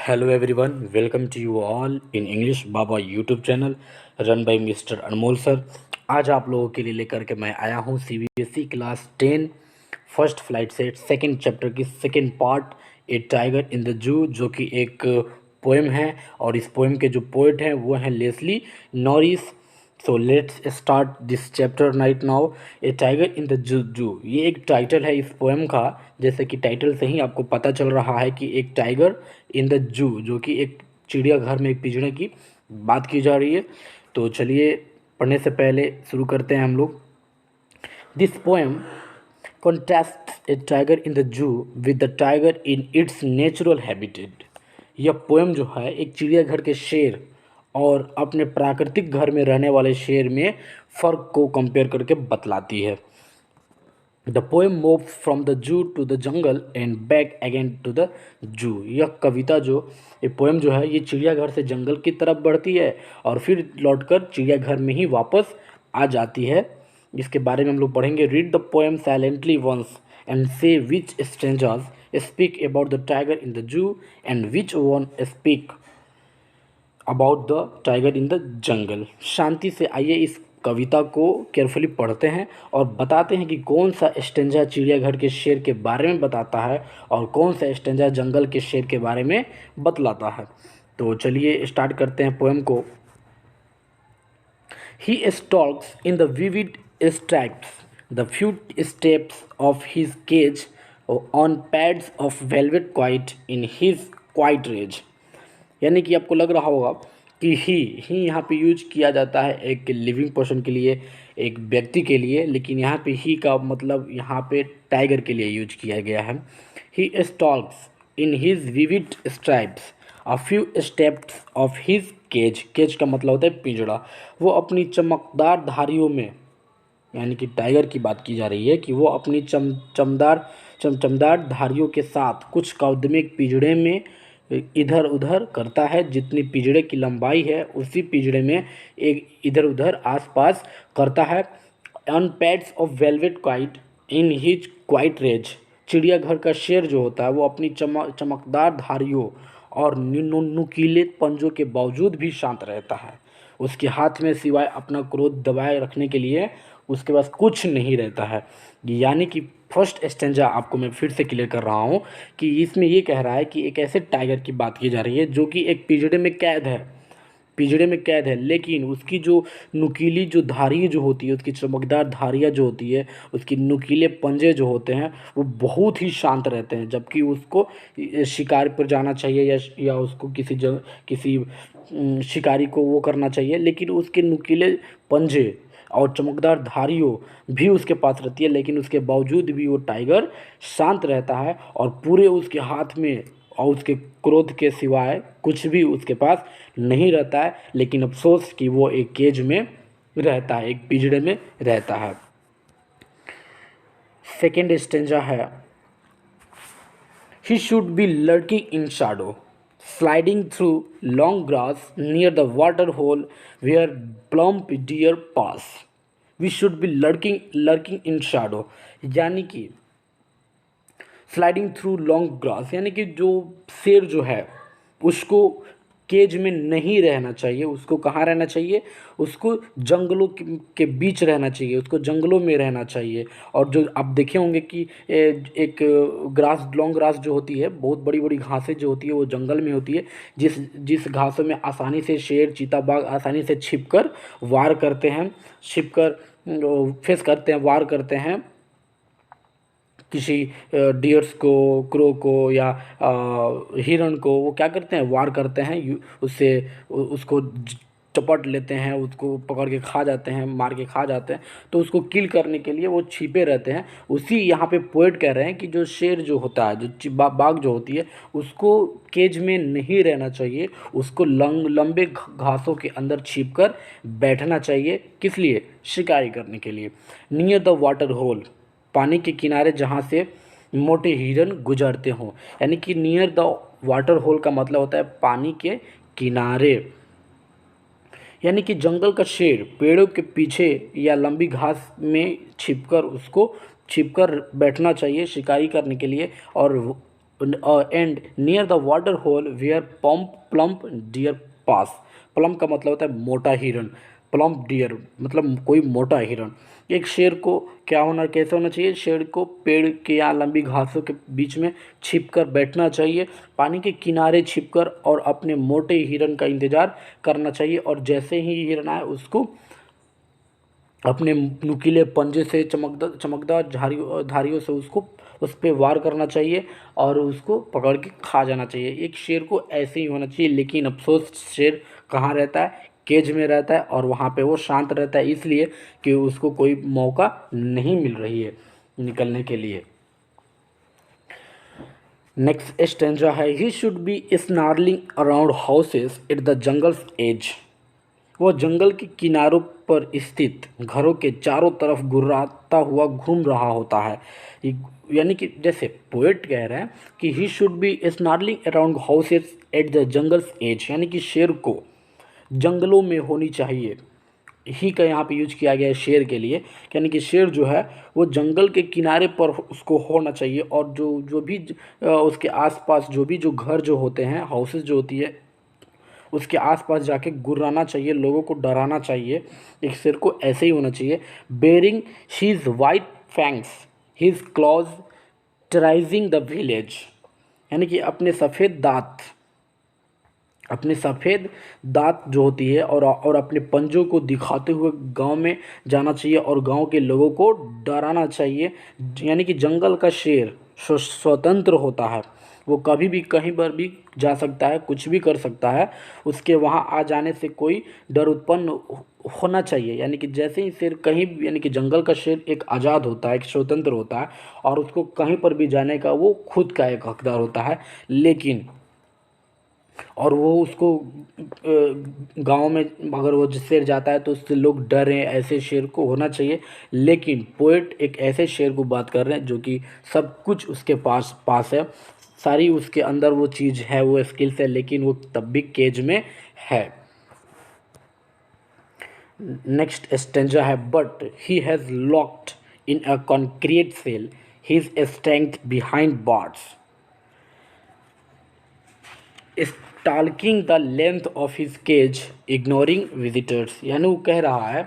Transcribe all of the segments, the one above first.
Hello everyone, welcome to you all in English Baba YouTube channel run by mister Anmol sir. आज आप लोगों के लिए लेकर के मैं आया हूँ CBSE class 10 first flight set second chapter की second part A tiger in the zoo, जो कि एक पोएम है और इस पोएम के जो पोएट हैं वो हैं Leslie Norris. So let's start this chapter right now. A tiger in the zoo, ये एक टाइटल है इस पोएम का। जैसे कि टाइटल से ही आपको पता चल रहा है कि एक टाइगर इन द जू, जो कि एक चिड़ियाघर में एक पिंजड़े की बात की जा रही है। तो चलिए पढ़ने से पहले शुरू करते हैं हम लोग। This poem contrasts a tiger in the zoo with the tiger in its natural habitat। यह पोएम जो है एक चिड़ियाघर के शेर और अपने प्राकृतिक घर में रहने वाले शेर में फ़र्क को कंपेयर करके बतलाती है। The poem moves from the zoo to the jungle and back again to the zoo. यह कविता जो ये पोएम जो है ये चिड़ियाघर से जंगल की तरफ बढ़ती है और फिर लौटकर चिड़ियाघर में ही वापस आ जाती है। इसके बारे में हम लोग पढ़ेंगे। Read the poem silently once and say which stanzas speak about the tiger in the zoo and which one speak about the tiger in the jungle. शांति से आइए इस कविता को केयरफुली पढ़ते हैं और बताते हैं कि कौन सा स्टेंजा चिड़ियाघर के शेर के बारे में बताता है और कौन सा स्टेंजा जंगल के शेर के बारे में बतलाता है। तो चलिए स्टार्ट करते हैं पोएम को। He stalks in the vivid stripes, the few steps of his cage on pads of velvet quiet in his quiet rage। यानी कि आपको लग रहा होगा कि ही यहाँ पे यूज किया जाता है एक लिविंग पर्सन के लिए, एक व्यक्ति के लिए, लेकिन यहाँ पे ही का मतलब यहाँ पे टाइगर के लिए यूज किया गया है। He stalks in his vivid stripes a few steps of his cage. Cage का मतलब होता है पिंजड़ा। वो अपनी चमकदार धारियों में, यानी कि टाइगर की बात की जा रही है कि वो अपनी चमचमदार धारियों के साथ कुछ कदम पिंजड़े में इधर उधर करता है। जितनी पिंजड़े की लंबाई है उसी पिंजड़े में एक इधर उधर आसपास करता है। On pads of velvet quiet in his quiet rage. चिड़ियाघर का शेर जो होता है वो अपनी चमकदार धारियों और नुकीले पंजों के बावजूद भी शांत रहता है। उसके हाथ में सिवाय अपना क्रोध दबाए रखने के लिए उसके पास कुछ नहीं रहता है। यानी कि फर्स्ट स्टेंजा आपको मैं फिर से क्लियर कर रहा हूँ कि इसमें ये कह रहा है कि एक ऐसे टाइगर की बात की जा रही है जो कि एक पिंजड़े में कैद है, पिंजड़े में कैद है, लेकिन उसकी जो नुकीली जो धारी जो होती है, उसकी चमकदार धारियाँ जो होती है, उसकी नुकीले पंजे जो होते हैं वो बहुत ही शांत रहते हैं। जबकि उसको शिकार पर जाना चाहिए या उसको किसी शिकारी को वो करना चाहिए, लेकिन उसके नुकीले पंजे और चमकदार धारियों भी उसके पास रहती है, लेकिन उसके बावजूद भी वो टाइगर शांत रहता है और पूरे उसके हाथ में और उसके क्रोध के सिवाय कुछ भी उसके पास नहीं रहता है। लेकिन अफसोस कि वो एक केज में रहता है, एक पिंजड़े में रहता है। सेकेंड स्टेंजा है, he should B lurking in Shadow sliding through long grass near the water hole where plump deer pass। we should be lurking in shadow, यानी कि स्लाइडिंग थ्रू लॉन्ग ग्रास, यानी कि जो शेर जो है उसको केज में नहीं रहना चाहिए। उसको कहाँ रहना चाहिए? उसको जंगलों के बीच रहना चाहिए, उसको जंगलों में रहना चाहिए। और जो आप देखे होंगे कि एक ग्रास, लॉन्ग ग्रास जो होती है, बहुत बड़ी बड़ी घासें जो होती है वो जंगल में होती है, जिस घासों में आसानी से शेर चीता बाघ आसानी से छिपकर वार करते हैं, फेस करते हैं, वार करते हैं किसी डियर्स को, क्रो को या हिरण को। वो क्या करते हैं? वार करते हैं, उससे उसको चपट लेते हैं, उसको पकड़ के खा जाते हैं, मार के खा जाते हैं। तो उसको किल करने के लिए वो छिपे रहते हैं। उसी यहाँ पे पोएट कह रहे हैं कि जो शेर जो होता है, जो बाघ जो होती है, उसको केज में नहीं रहना चाहिए, उसको लंबे घासों के अंदर छिप कर बैठना चाहिए। किस लिए? शिकारी करने के लिए। नियर द वाटर होल, पानी के किनारे जहाँ से मोटे हिरन गुजरते हों। यानी कि नियर द वाटर होल का मतलब होता है पानी के किनारे, यानी कि जंगल का शेर पेड़ों के पीछे या लंबी घास में छिपकर बैठना चाहिए शिकारी करने के लिए। और and near the water hole where plump deer pass. Plump का मतलब होता है मोटा हिरन, प्लम्प डियर मतलब कोई मोटा हिरन। एक शेर को क्या होना, कैसे होना चाहिए, शेर को पेड़ के या लंबी घासों के बीच में छिपकर बैठना चाहिए, पानी के किनारे छिपकर और अपने मोटे हिरन का इंतजार करना चाहिए, और जैसे ही हिरन आए उसको अपने नुकीले पंजे से चमकदार धारियों से उसको उस पर वार करना चाहिए और उसको पकड़ के खा जाना चाहिए। एक शेर को ऐसे ही होना चाहिए, लेकिन अफसोस शेर कहाँ रहता है, केज में रहता है, और वहाँ पे वो शांत रहता है इसलिए कि उसको कोई मौका नहीं मिल रही है निकलने के लिए। नेक्स्ट स्टेंजा है, he should be snarling around houses at the jungle's edge. वो जंगल के किनारों पर स्थित घरों के चारों तरफ गुर्राता हुआ घूम रहा होता है। यानी कि जैसे पोएट कह रहे हैं कि he should be snarling around houses at the jungle's edge, यानी कि शेर को जंगलों में होनी चाहिए। ही का यहाँ पे यूज किया गया है शेर के लिए, यानी कि शेर जो है वो जंगल के किनारे पर उसको होना चाहिए, और जो जो भी उसके आसपास जो घर जो होते हैं, हाउसेस जो होती है, उसके आसपास जाके गुर्राना चाहिए, लोगों को डराना चाहिए। एक शेर को ऐसे ही होना चाहिए। Baring his white fangs his claws terrorising the village, यानी कि अपने सफ़ेद दांत जो होती है और अपने पंजों को दिखाते हुए गांव में जाना चाहिए और गांव के लोगों को डराना चाहिए। यानी कि जंगल का शेर स्वतंत्र होता है, वो कभी भी कहीं पर भी जा सकता है, कुछ भी कर सकता है, उसके वहाँ आ जाने से कोई डर उत्पन्न होना चाहिए। यानी कि जैसे ही शेर कहीं यानी कि जंगल का शेर एक आज़ाद होता है, एक स्वतंत्र होता है, और उसको कहीं पर भी जाने का वो खुद का एक हकदार होता है। लेकिन और वो उसको गांव में अगर वो शेर जाता है तो उससे लोग डरें, ऐसे शेर को होना चाहिए। लेकिन पोएट एक ऐसे शेर को बात कर रहे हैं जो कि सब कुछ उसके पास है, सारी उसके अंदर वो चीज़ है, वो स्किल्स है, लेकिन वो तब भी केज में है। नेक्स्ट स्टेंजा है, but he has locked in a concrete cell his strength behind bars stalking the length of his cage ignoring visitors. यानी वो कह रहा है,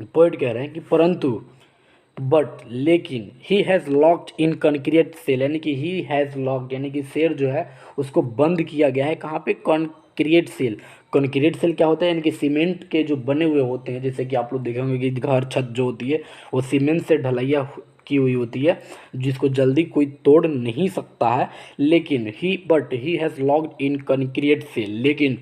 पोइट कह रहे हैं कि परंतु बट लेकिन he has locked in concrete cell, यानी कि ही हैज़ लॉक्ड यानी कि शेर जो है उसको बंद किया गया है कहाँ पे, कंक्रीट सेल। कंक्रीट सेल क्या होता है, यानी कि सीमेंट के जो बने हुए होते हैं, जैसे कि आप लोग देखे होंगे कि घर छत जो होती है वो सीमेंट से ढलैया की हुई होती है, जिसको जल्दी कोई तोड़ नहीं सकता है। लेकिन he has locked in concrete cell, लेकिन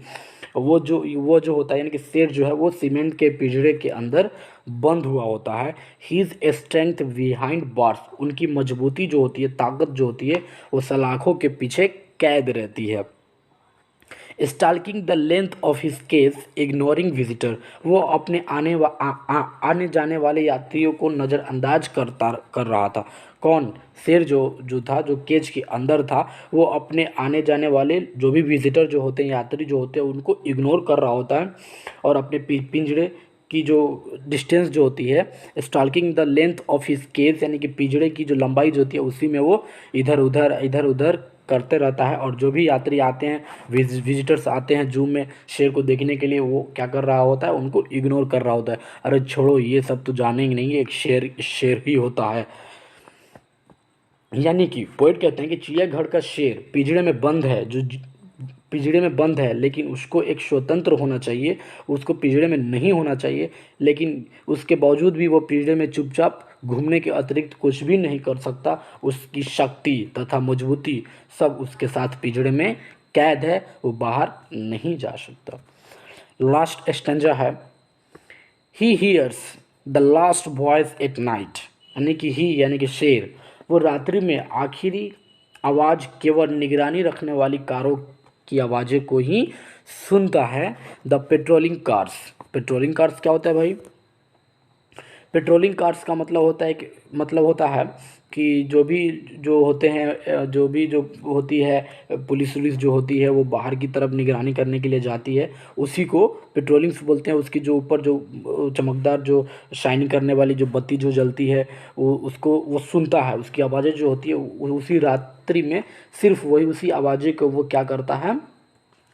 वो जो होता है यानी कि शेर जो है वो सीमेंट के पिंजरे के अंदर बंद हुआ होता है। हीज स्ट्रेंथ बिहाइंड बार्स, उनकी मजबूती जो होती है, ताकत जो होती है, वो सलाखों के पीछे कैद रहती है। Stalking the length of his cage ignoring visitor, वो अपने आने जाने वाले यात्रियों को नज़रअंदाज कर रहा था। कौन, शेर जो था, जो केज के अंदर था, वो अपने आने जाने वाले जो भी विजिटर जो होते हैं, यात्री जो होते हैं, उनको इग्नोर कर रहा होता है, और अपने पिंजरे की जो डिस्टेंस जो होती है, stalking the length of his cage, यानी कि पिंजरे की जो लंबाई जो होती है उसी में वो इधर उधर करते रहता है। और जो भी यात्री आते हैं, विजिटर्स आते हैं जू में शेर को देखने के लिए, वो क्या कर रहा होता है, उनको इग्नोर कर रहा होता है। अरे छोड़ो, ये सब तो जाने ही नहीं है, एक शेर ही होता है। यानी कि पोइट कहते हैं कि चिड़ियाघर का शेर पिंजरे में बंद है, जो पिंजरे में बंद है, लेकिन उसको एक स्वतंत्र होना चाहिए, उसको पिंजरे में नहीं होना चाहिए। लेकिन उसके बावजूद भी वो पिंजरे में चुपचाप घूमने के अतिरिक्त कुछ भी नहीं कर सकता। उसकी शक्ति तथा मजबूती सब उसके साथ पिंजरे में कैद है, वो बाहर नहीं जा सकता। लास्ट स्टेंजा है, he hears the last voice at night, यानी कि शेर वो रात्रि में आखिरी आवाज़ केवल निगरानी रखने वाली कारों की आवाज़ें को ही सुनता है। द पेट्रोलिंग कार्स क्या होता है भाई? पेट्रोलिंग कार्स का मतलब होता है कि जो होते हैं जो होती है पुलिस वुलिस जो होती है वो बाहर की तरफ निगरानी करने के लिए जाती है, उसी को पेट्रोलिंग्स बोलते हैं। उसकी जो ऊपर जो चमकदार जो शाइन करने वाली जो बत्ती जो जलती है वो सुनता है, उसकी आवाज़ें जो होती है उसी रात्रि में सिर्फ वही उसी आवाज़ें को वो क्या करता है,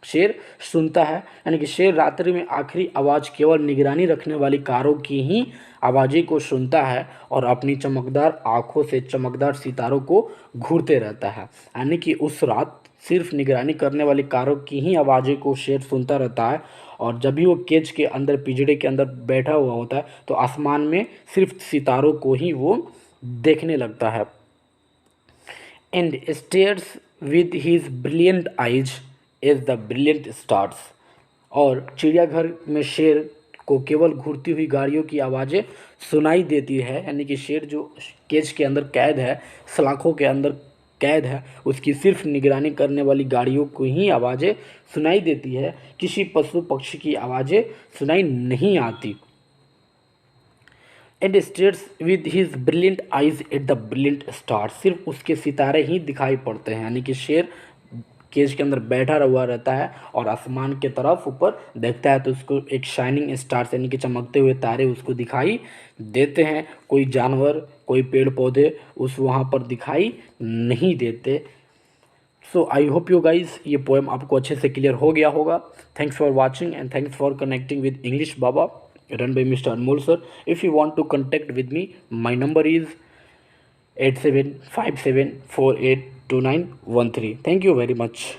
शेर सुनता है। यानी कि शेर रात्रि में आखिरी आवाज़ केवल निगरानी रखने वाली कारों की ही आवाज़ें को सुनता है और अपनी चमकदार आँखों से चमकदार सितारों को घूरते रहता है। यानी कि उस रात सिर्फ निगरानी करने वाली कारों की ही आवाज़ें को शेर सुनता रहता है, और जब भी वो केज के अंदर पिंजड़े के अंदर बैठा हुआ होता है तो आसमान में सिर्फ सितारों को ही वो देखने लगता है। And stares with his brilliant eyes as the brilliant stars. और चिड़ियाघर में शेर को केवल घूरती हुई गाड़ियों की आवाज़ें सुनाई देती है। यानी कि शेर जो केज के अंदर कैद है, सलाखों के अंदर कैद है, उसकी सिर्फ निगरानी करने वाली गाड़ियों को ही आवाज़ें सुनाई देती है, किसी पशु पक्षी की आवाज़ें सुनाई नहीं आती। And stares with his brilliant eyes at the brilliant stars. सिर्फ उसके सितारे ही दिखाई पड़ते हैं। यानी कि शेर केज के अंदर बैठा हुआ रहता है और आसमान के तरफ ऊपर देखता है तो उसको एक शाइनिंग स्टार्स यानी कि चमकते हुए तारे उसको दिखाई देते हैं। कोई जानवर, कोई पेड़ पौधे उस वहाँ पर दिखाई नहीं देते। सो आई होप यू गाइज ये पोएम आपको अच्छे से क्लियर हो गया होगा। Thanks for watching and thanks for connecting with English Baba run by Mr. Anmol sir. If you want to contact with me, my number is 8757482913. Thank you very much.